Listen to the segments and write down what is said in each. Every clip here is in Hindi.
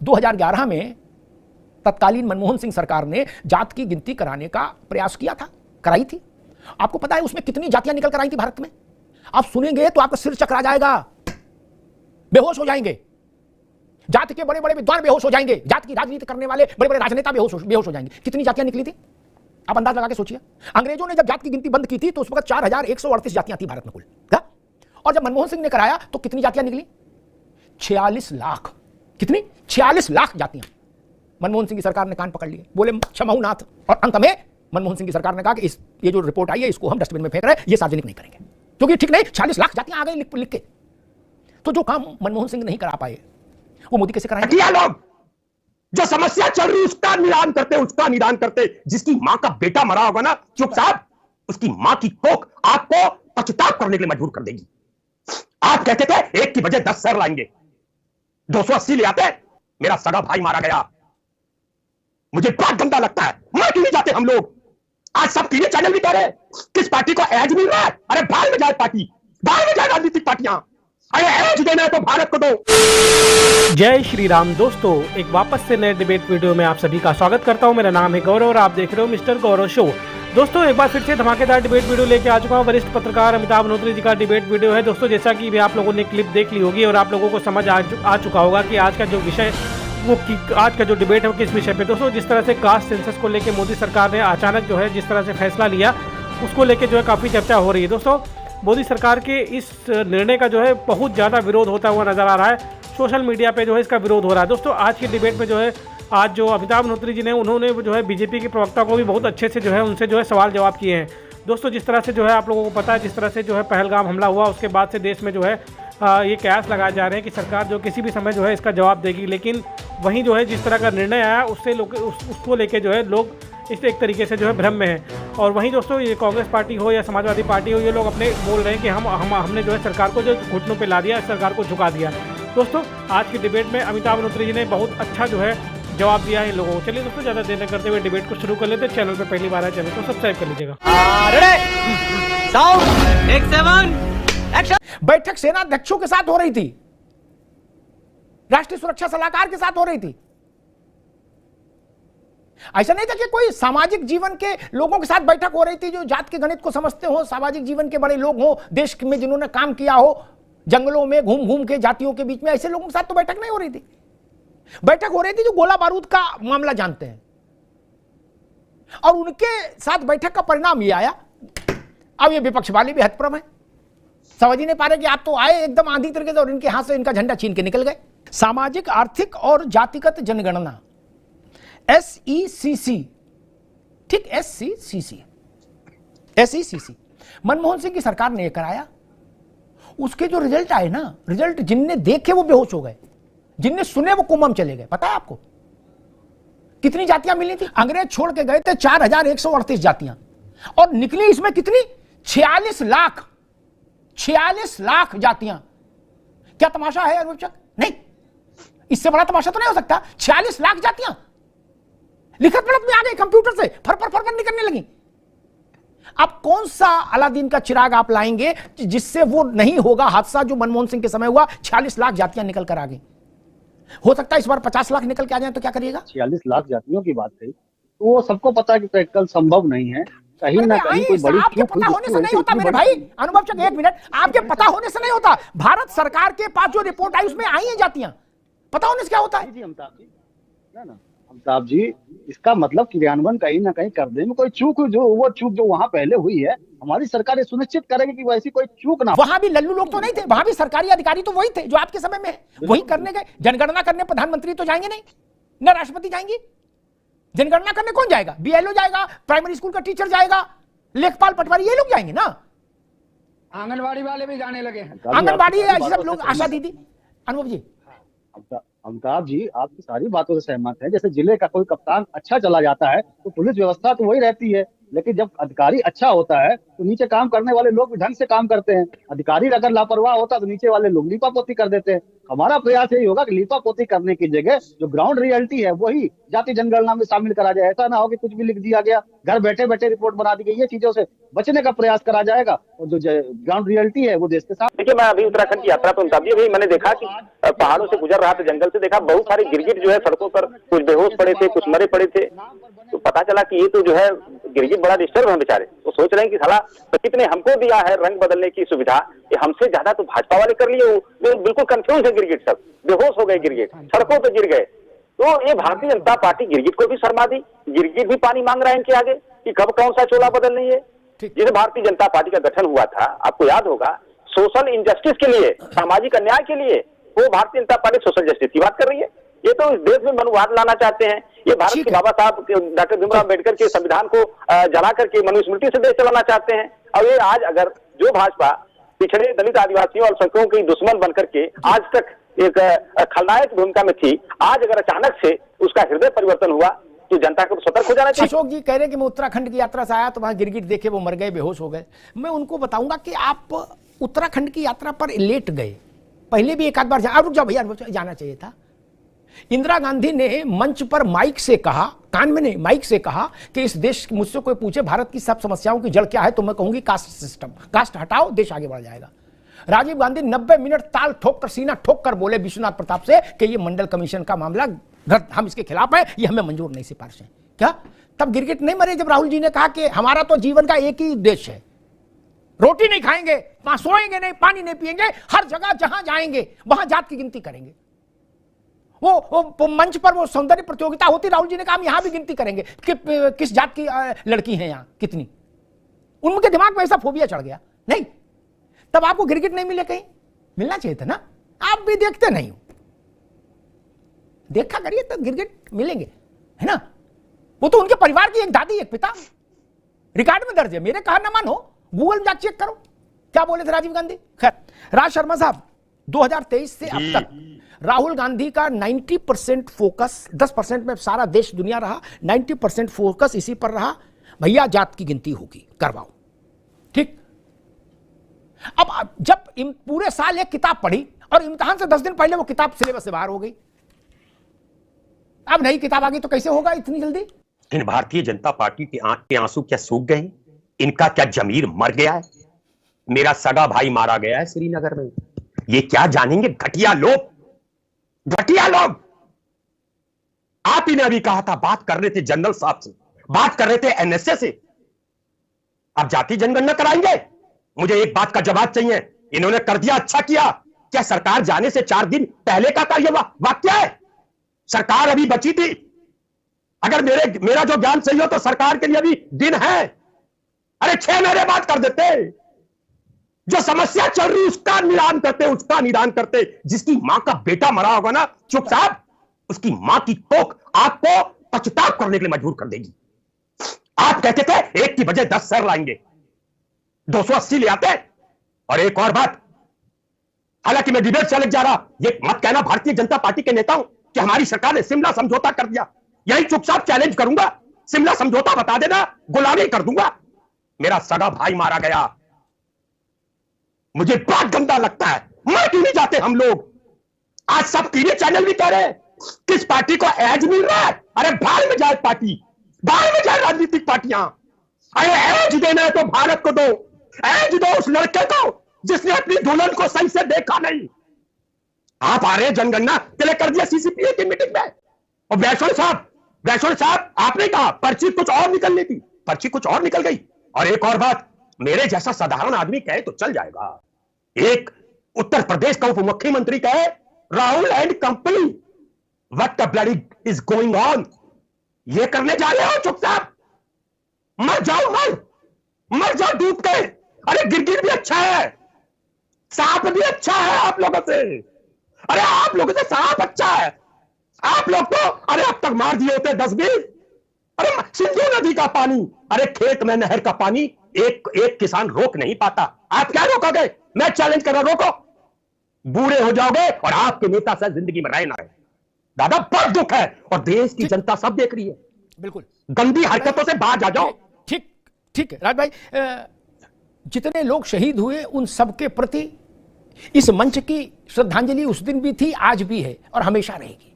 2011 में तत्कालीन मनमोहन सिंह सरकार ने जात की गिनती कराने का प्रयास किया था, कराई थी। आपको पता है उसमें कितनी जातियां निकल कर आई थी भारत में? आप सुनेंगे तो आपका सिर चकरा जाएगा, बेहोश हो जाएंगे। जात के बड़े बड़े विद्वान बेहोश हो जाएंगे, जात की राजनीति करने वाले बड़े बड़े राजनेता बेहोश हो जाएंगे। कितनी जातियां निकली थी आप अंदाज लगा के सोचिए। अंग्रेजों ने जब जात की गिनती बंद की थी तो उस वक्त 4138 जातियां थी भारत में कुल, और जब मनमोहन सिंह ने कराया तो कितनी जातियां निकली? 46 लाख। कितनी? 46 लाख जातियां। मनमोहन सिंह की सरकार ने कान पकड़ लिए, बोले क्षमाऊनाथ, और अंत में मनमोहन सिंह की सरकार ने कहा कि ये जो रिपोर्ट आई है इसको हम डस्टबिन में फेंक रहे हैं, ये सार्वजनिक नहीं करेंगे, क्योंकि ठीक नहीं। 46 लाख जातियां आ गई लिख के। तो जो काम मनमोहन सिंह नहीं करा पाए वो मोदी कैसे कराएंगे? लोग जो समस्या चल रही उसका निदान करते, जिसकी मां का बेटा मरा होगा ना, चुपचाप उसकी मां की कोख आपको पछतावा करने के लिए मजबूर कर देगी। आप कहते थे 1 की बजाय 10 सर लाएंगे, 280 ले आते, मेरा सगा भाई मारा गया, मुझे बहुत गंदा लगता है, मैं क्यों नहीं जाते हम लोग? आज सब टीवी चैनल भी कह रहे हैं किस पार्टी को एज मिल रहा है। अरे बाहर में जाए पार्टी, बाहर में जाए राजनीतिक पार्टियां, अरे एज देना है तो भारत को दो। जय श्री राम दोस्तों, एक वापस से नए डिबेट वीडियो में आप सभी का स्वागत करता हूं। मेरा नाम है गौरव और आप देख रहे हो मिस्टर गौरव शो। दोस्तों एक बार फिर से धमाकेदार डिबेट वीडियो लेके आ चुका हूं। वरिष्ठ पत्रकार अमिताभ अग्निहोत्री जी का डिबेट वीडियो है। दोस्तों जैसा कि भी आप लोगों ने क्लिप देख ली होगी और आप लोगों को समझ आ चुका होगा कि आज का जो विषय आज का जो डिबेट है वो किस विषय पे। दोस्तों जिस तरह से कास्ट सेंसस को लेकर मोदी सरकार ने अचानक जो है जिस तरह से फैसला लिया उसको लेकर जो है काफ़ी चर्चा हो रही है। दोस्तों मोदी सरकार के इस निर्णय का जो है बहुत ज़्यादा विरोध होता हुआ नजर आ रहा है। सोशल मीडिया पे जो है इसका विरोध हो रहा है। दोस्तों आज की डिबेट में जो है आज जो अमिताभ अग्निहोत्री जी ने उन्होंने जो है बीजेपी के प्रवक्ता को भी बहुत अच्छे से जो है उनसे जो है सवाल जवाब किए हैं। दोस्तों जिस तरह से जो है आप लोगों को पता है जिस तरह से जो है पहलगाम हमला हुआ उसके बाद से देश में जो है ये कयास लगाए जा रहे हैं कि सरकार जो किसी भी समय जो है इसका जवाब देगी, लेकिन वहीं जो है जिस तरह का निर्णय आया उससे लोग उसको लेके जो है लोग इस एक तरीके से जो है भ्रम में हैं। और वहीं दोस्तों ये कांग्रेस पार्टी हो या समाजवादी पार्टी हो, ये लोग अपने बोल रहे हैं कि हमने जो है सरकार को जो घुटनों पे ला दिया, सरकार को झुका दिया। दोस्तों आज की डिबेट में अमिताभ अग्निहोत्री जी ने बहुत अच्छा जो है जवाब दिया है इन लोगों को। चलिए दोस्तों ज़्यादा देर न करते हुए डिबेट को शुरू कर लेते हैं। चैनल पर पहली बार है, चैनल को सब्सक्राइब कर लीजिएगा। बैठक सेनाध्यक्षों के साथ हो रही थी, राष्ट्रीय सुरक्षा सलाहकार के साथ हो रही थी। ऐसा नहीं था कि कोई सामाजिक जीवन के लोगों के साथ बैठक हो रही थी जो जात के गणित को समझते हो, सामाजिक जीवन के बड़े लोग हो, देश में जिन्होंने काम किया हो, जंगलों में घूम घूम के जातियों के बीच में, ऐसे लोगों के साथ तो बैठक नहीं हो रही थी। बैठक हो रही थी जो गोला बारूद का मामला जानते हैं, और उनके साथ बैठक का परिणाम ये आया। अब ये विपक्ष वाले भी हतप्रभ है, समझ ही नहीं पा रहे कि आप तो आए एकदम आंधी तरीके से और इनके हाथ से इनका झंडा छीन के निकल गए। सामाजिक आर्थिक और जातिगत जनगणना SECC, ठीक, SECC मनमोहन सिंह की सरकार ने यह कराया। उसके जो रिजल्ट आए ना, रिजल्ट जिनने देखे वो बेहोश हो गए, जिनने सुने वो कुमम चले गए। पता है आपको कितनी जातियां मिली थी? अंग्रेज छोड़ के गए थे 4138 जातियां, और निकली इसमें कितनी? 46 लाख। 46 लाख जातियां। क्या तमाशा है अनुपचक? नहीं, इससे बड़ा तमाशा तो नहीं हो सकता। 46 लाख जातियां लिखत पढ़त में आ गई, कंप्यूटर से फर निकलने लगी। अब कौन सा अलादीन का चिराग आप लाएंगे जिससे वो नहीं होगा हादसा जो मनमोहन सिंह के समय हुआ? 46 लाख जातियां निकल कर आ गई। हो सकता है इस बार 50 लाख निकल के आ जाए तो क्या करिएगा? 46 लाख जातियों की बात कही तो वो सबको पता है कि प्रैक्टिकल संभव नहीं है। कहीं ना कहीं कोई बड़ी आपके पता होने से नहीं होता मेरे भाई। अनुभव चक एक मिनट, आपके पता होने से नहीं होता। भारत सरकार के पास जो रिपोर्ट आई उसमें आई है जातियां, पता होने से क्या होता है? जी अमिताभ जी, इसका मतलब क्रियान्वयन कहीं ना कहीं करने में कोई चूक जो वहाँ पहले हुई है, हमारी सरकार ये सुनिश्चित करेगी कि वैसी कोई चूक ना। वहां भी लल्लू लोग तो नहीं थे, वहां भी सरकारी अधिकारी तो वही थे जो आपके समय में वही करने गए। जनगणना करने प्रधानमंत्री तो जाएंगे नहीं, न राष्ट्रपति जाएंगे। जनगणना करने कौन जाएगा? BLO जाएगा, प्राइमरी स्कूल का टीचर जाएगा, लेखपाल पटवारी, ये लोग जाएंगे ना। आंगनबाड़ी वाले भी जाने लगे हैं, आंगनबाड़ी सब लोग, आशा दीदी। अनुभव जी, अमिताभ जी आपकी सारी बातों से सहमत है। जैसे जिले का कोई कप्तान अच्छा चला जाता है तो पुलिस व्यवस्था तो वही रहती है, लेकिन जब अधिकारी अच्छा होता है तो नीचे काम करने वाले लोग भी ढंग से काम करते हैं। अधिकारी अगर लापरवाह होता तो नीचे वाले लोग लीपापोती कर देते हैं। हमारा प्रयास यही होगा कि लीपापोती करने की जगह जो ग्राउंड रियलिटी है वही जाति जनगणना में शामिल करा जाए। ऐसा ना हो कि कुछ भी लिख दिया गया, घर बैठे बैठे रिपोर्ट बना दी गई। ये चीजों से बचने का प्रयास करा जाएगा और जो ग्राउंड रियलिटी है वो देश के साथ। देखिए, मैं अभी उत्तराखंड की यात्रा पर मुताबिक अभी मैंने देखा कि पहाड़ों से गुजर रहा था, जंगल से देखा बहुत सारे गिरगिट जो है सड़कों पर, कुछ बेहोश पड़े थे, कुछ मरे पड़े थे। तो पता चला कि ये तो जो है गिरगिट बड़ा डिस्टर्ब है बेचारे। तो सोच रहे हैं कि साला प्रकृति ने हमको दिया है रंग बदलने की सुविधा, ये हमसे ज्यादा तो भाजपा वाले कर लिए। वो बिल्कुल कंफ्यूज है, गिरगिट सब बेहोश हो गए, गिरगिट सड़कों पे गिर गए। तो ये भारतीय जनता पार्टी गिरगिट को भी शर्मा दी। गिरगिट भी पानी मांग रहा है इनके आगे कि कब कौन सा चोला बदल रही है। जिसे भारतीय जनता पार्टी का गठन हुआ था, आपको याद होगा, सोशल इंजस्टिस के लिए, सामाजिक अन्याय के लिए, वो Bharatiya Janata party social justice की बात कर रही है। ये तो इस देश में मनुवाद लाना चाहते हैं। ये भारत के बाबा साहब डॉक्टर भीमराव अम्बेडकर के संविधान को जला करके मनुस्मृति से देश चलाना चाहते हैं। और ये आज अगर जो भाजपा पिछड़े दलित आदिवासियों और संख्यों की दुश्मन बनकर के आज तक एक खलनायक भूमिका में थी, आज अगर अचानक से उसका हृदय परिवर्तन हुआ तो जनता को सतर्क हो जाना चाहिए। अशोक जी कह रहे हैं कि मैं उत्तराखंड की यात्रा से आया तो वहां गिरगिट देखे वो मर गए, बेहोश हो गए। मैं उनको बताऊंगा कि आप उत्तराखंड की यात्रा पर लेट गए, पहले भी एक आध बार रुक जाओ भैया, जाना चाहिए था। इंदिरा गांधी ने मंच पर माइक से कहा, कान में नहीं माइक से कहा कि इस देश मुझसे कोई पूछे भारत की सब समस्याओं की जड़ क्या है तो मैं कहूंगी कास्ट सिस्टम, कास्ट हटाओ देश आगे बढ़ जाएगा। राजीव गांधी 90 मिनट ताल ठोक कर, सीना ठोक कर बोले विश्वनाथ प्रताप से कि ये मंडल कमीशन का मामला हम इसके खिलाफ है, ये हमें मंजूर नहीं, सिफारिश है। क्या तब गिरगिट नहीं मरे जब राहुल जी ने कहा कि हमारा तो जीवन का एक ही उद्देश्य है, रोटी नहीं खाएंगे, वहां सोएंगे नहीं, पानी नहीं पिएंगे, हर जगह जहां जाएंगे वहां जात की गिनती करेंगे। वो मंच पर वो सौंदर्य प्रतियोगिता होती, राहुल जी ने कहा हम यहां भी गिनती करेंगे कि किस जात की लड़की है यहां कितनी। उनके दिमाग में ऐसा फोबिया चढ़ गया। नहीं, तब आपको गिरगिट नहीं मिले, कहीं मिलना चाहिए था ना। आप भी देखते नहीं हो, देखा करिए तो गिरगिट मिलेंगे, है ना। वो तो उनके परिवार की एक दादी एक पिता, रिकॉर्ड में दर्ज है। मेरे कहा ना मानो, गूगल में जाकर चेक करो क्या बोले थे राजीव गांधी। खैर, राज शर्मा साहब 2023 से अब तक राहुल गांधी का 90% फोकस, 10% में सारा देश दुनिया रहा, 90% फोकस इसी पर रहा, भैया जात की गिनती होगी, करवाओ। ठीक, अब जब पूरे साल एक किताब पढ़ी और इम्तिहान से 10 दिन पहले वो किताब सिलेबस से बाहर हो गई, अब नई किताब आ गई तो कैसे होगा इतनी जल्दी। इन भारतीय जनता पार्टी के आंसू क्या सूख गए? इनका क्या जमीर मर गया है? मेरा सगा भाई मारा गया है श्रीनगर में, ये क्या जानेंगे? घटिया लोग, घटिया लोग। आप ही ने अभी कहा था, बात कर रहे थे जनरल साहब से, बात कर रहे थे एनएसए से, अब जाति जनगणना कराएंगे। मुझे एक बात का जवाब चाहिए, इन्होंने कर दिया, अच्छा किया। क्या सरकार जाने से 4 दिन पहले का ये वाक्य है? सरकार अभी बची थी। अगर मेरा जो ज्ञान सही हो तो सरकार के लिए अभी दिन है। अरे 6 महीने बाद कर देते। जो समस्या चल रही उसका निदान करते, उसका निदान करते। जिसकी मां का बेटा मरा होगा ना, चुप साहब, उसकी मां की कोख आपको पछतावा करने के लिए मजबूर कर देगी। आप कहते थे 1 की बजाय 10 शहर लाएंगे, 280 ले आते। और एक और बात, हालांकि मैं डिबेट चले जा रहा, ये मत कहना भारतीय जनता पार्टी के नेताओं कि हमारी सरकार ने शिमला समझौता कर दिया। यही चुपचाप चैलेंज करूंगा, शिमला समझौता बता देना, गुलामी कर दूंगा। मेरा सगा भाई मारा गया, मुझे बहुत गंदा लगता है। मर क्यों नहीं जाते हम लोग? आज सब टीवी चैनल भी कह रहे हैं किस पार्टी को एज मिल रहा है। अरे बाहर में जाए पार्टी, बाहर में जाए राजनीतिक पार्टियां। अरे एज देना है तो भारत को दो, एज दो उस लड़के को जिसने अपनी दुल्हन को सही से देखा नहीं। आप आ रहे हैं जनगणना के लिए, कर दिया सीसीपीए की मीटिंग में। और वैष्णव साहब आपने कहा पर्ची कुछ और निकलनी थी, पर्ची कुछ और निकल गई। और एक और बात, मेरे जैसा साधारण आदमी कहे तो चल जाएगा, एक उत्तर प्रदेश का उप मुख्यमंत्री कहे Rahul and company, what the bloody is going on. ये करने जा रहे हो? चुपचाप मर जाओ डूब के। अरे गिरगिट भी अच्छा है, सांप भी अच्छा है आप लोगों से। अरे आप लोगों से सांप अच्छा है। आप लोग तो अरे अब तक मार दिए होते 10-20। अरे सिंधु नदी का पानी, अरे खेत में नहर का पानी एक किसान रोक नहीं पाता। आप क्या रोकोगे? मैं चैलेंज कर रहा, रोको। बूढ़े हो जाओगे और आपके नेता से जिंदगी में रहे ना रहे। दादा बहुत दुख है, और देश की जनता सब देख रही है। बिल्कुल, गंदी हरकतों से बाहर आ जाओ। ठीक, ठीक है राज भाई, जितने लोग शहीद हुए उन सबके प्रति इस मंच की श्रद्धांजलि उस दिन भी थी, आज भी है और हमेशा रहेगी।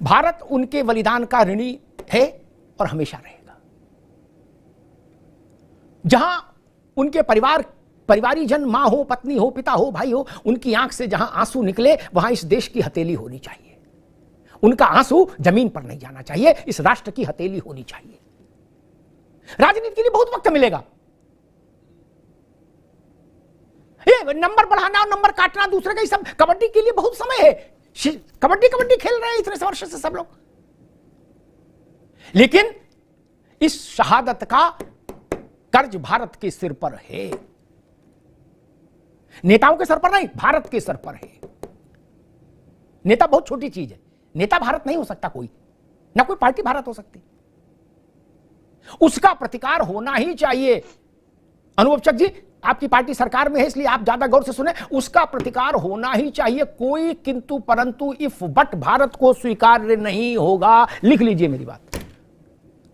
भारत उनके बलिदान का ऋणी है और हमेशा रहेगा। जहां उनके परिवारी जन, मां हो, पत्नी हो, पिता हो, भाई हो, उनकी आंख से जहां आंसू निकले वहां इस देश की हथेली होनी चाहिए। उनका आंसू जमीन पर नहीं जाना चाहिए, इस राष्ट्र की हथेली होनी चाहिए। राजनीति के लिए बहुत वक्त मिलेगा। ये नंबर बढ़ाना और नंबर काटना दूसरे का, ही सब कबड्डी के लिए बहुत समय है। कबड्डी खेल रहे हैं इतने वर्ष से सब लोग, लेकिन इस शहादत का कर्ज भारत के सिर पर है, नेताओं के सर पर नहीं, भारत के सर पर है। नेता बहुत छोटी चीज है, नेता भारत नहीं हो सकता कोई, ना कोई पार्टी भारत हो सकती। उसका प्रतिकार होना ही चाहिए। अनुभव चक जी, आपकी पार्टी सरकार में है इसलिए आप ज्यादा गौर से सुने। उसका प्रतिकार होना ही चाहिए। कोई किंतु परंतु इफ बट भारत को स्वीकार्य नहीं होगा। लिख लीजिए मेरी बात,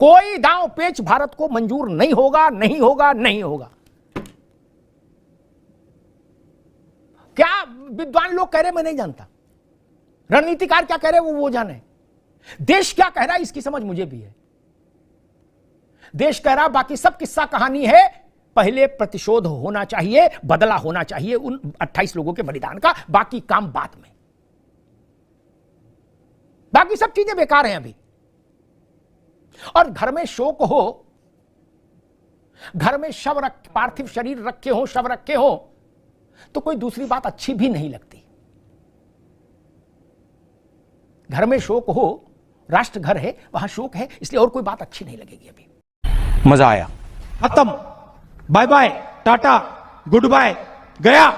कोई दांव पेच भारत को मंजूर नहीं होगा, नहीं होगा, नहीं होगा। क्या विद्वान लोग कह रहे मैं नहीं जानता, रणनीतिकार क्या कह रहे वो जाने। देश क्या कह रहा है इसकी समझ मुझे भी है। देश कह रहा बाकी सब किस्सा कहानी है, पहले प्रतिशोध होना चाहिए, बदला होना चाहिए उन 28 लोगों के बलिदान का, बाकी काम बाद में। बाकी सब चीजें बेकार हैं अभी। और घर में शोक हो, घर में शव पार्थिव शरीर रखे हो, शव रखे हो, तो कोई दूसरी बात अच्छी भी नहीं लगती। घर में शोक हो, राष्ट्र घर है, वहां शोक है, इसलिए और कोई बात अच्छी नहीं लगेगी अभी। मजा आया, खत्म, बाय बाय, टाटा, गुड बाय, गया।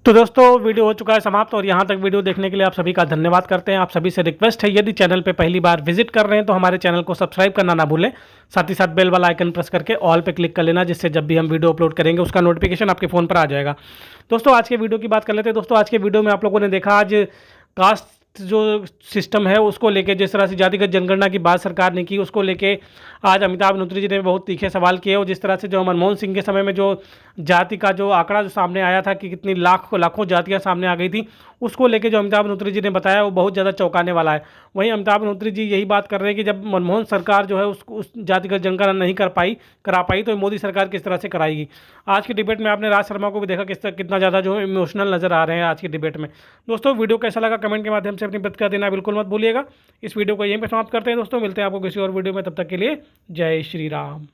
तो दोस्तों वीडियो हो चुका है समाप्त, और यहाँ तक वीडियो देखने के लिए आप सभी का धन्यवाद करते हैं। आप सभी से रिक्वेस्ट है, यदि चैनल पे पहली बार विजिट कर रहे हैं तो हमारे चैनल को सब्सक्राइब करना ना भूलें। साथ ही साथ बेल वाला आइकन प्रेस करके ऑल पे क्लिक कर लेना, जिससे जब भी हम वीडियो अपलोड करेंगे उसका नोटिफिकेशन आपके फ़ोन पर आ जाएगा। दोस्तों आज के वीडियो की बात कर लेते हैं। दोस्तों आज के वीडियो में आप लोगों ने देखा, आज कास्ट जो सिस्टम है उसको लेके, जिस तरह से जातिगत जनगणना की बात सरकार ने की, उसको लेके आज अमिताभ बंधोत्री जी ने बहुत तीखे सवाल किए। और जिस तरह से जो मनमोहन सिंह के समय में जो जाति का जो आंकड़ा जो सामने आया था कि कितनी लाखों जातियां सामने आ गई थी, उसको लेके जो अमिताभ बंधोत्री जी ने बताया वो बहुत ज़्यादा चौंकाने वाला है। वहीं अमिताभ बंधोत्री जी यही बात कर रहे हैं कि जब मनमोहन सरकार जो है उस जातिगत जनगणना नहीं करा पाई तो मोदी सरकार किस तरह से कराएगी। आज की डिबेट में आपने राज शर्मा को भी देखा कितना ज़्यादा जो है इमोशनल नज़र आ रहे हैं आज की डिबेट में। दोस्तों वीडियो कैसा लगा कमेंट के माध्यम से अपनी प्रतिक्रिया देना बिल्कुल मत भूलिएगा। इस वीडियो को यहीं पर समाप्त करते हैं दोस्तों, मिलते हैं आपको किसी और वीडियो में, तब तक के लिए जय श्री राम।